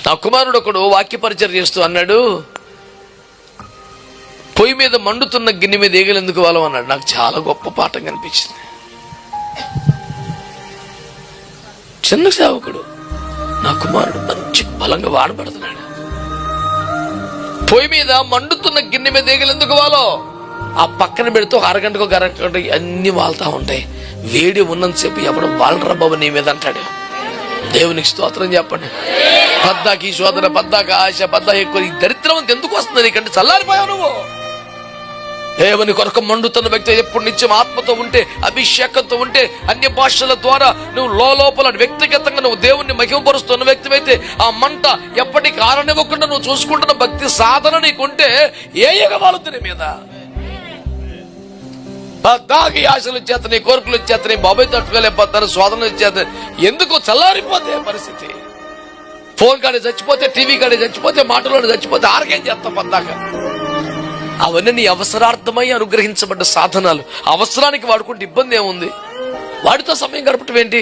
నా కుమారుడు ఒకడు వాక్య పరిచయం చేస్తూ అన్నాడు, పొయ్యి మీద మండుతున్న గిన్నె మీద ఈగలు ఎందుకు వాలం అన్నాడు. నాకు చాలా గొప్ప పాఠం కనిపించింది. చిన్న సేవకుడు, నా కుమారుడు మంచి బలంగా వాడబడుతున్నాడు. పొయ్యి మీద మండుతున్న గిన్నె మీద ఈగలు ఎందుకు వాలో, ఆ పక్కన పెడితే ఒక అరగంటకు అన్ని వాళ్తా ఉంటాయి. వేడి ఉన్నంతసేపు ఎవడు వాళ్ళరా బాబు నీ మీద అంటాడు. దేవునికి స్తోత్రం చెప్పండి. పద్దాకి శోధన, పద్దాక ఆశ, పద్దా ఎక్కువ. ఈ దరిద్రం ఎందుకు వస్తుంది నీకంటే? చల్లారిపోయావు నువ్వు. దేవుని కొరకు మండుతున్న వ్యక్తి ఎప్పుడు నిత్యం ఆత్మతో ఉంటే, అభిషేకంతో ఉంటే, అన్య భాషల ద్వారా నువ్వు లోపల వ్యక్తిగతంగా నువ్వు దేవుణ్ణి మహిమపరుస్తున్న వ్యక్తి అయితే ఆ మంట ఎప్పటికీ ఆరనివ్వకుండా నువ్వు చూసుకుంటున్న భక్తి సాధన నీకుంటే ఏయగా వాలుతుంది మీద. పద్దాకి ఆశలు చేతని, కోరికలు చేతని, బాబాయ్ తట్టుకోలేకపోతారు, శోధనలు చేత ఎందుకు చల్లారిపోతే పరిస్థితి. ఫోన్ కాడే చచ్చిపోతే, టీవీ కాడే చచ్చిపోతే, మాటలోనే చచ్చిపోతే ఆరకేం చేస్తాం పద్దాక. అవన్నీ నీ అవసరార్థమై అనుగ్రహించబడ్డ సాధనాలు. అవసరానికి వాడుకుంటే ఇబ్బంది ఏముంది? వాడితో సమయం గడపటం ఏంటి?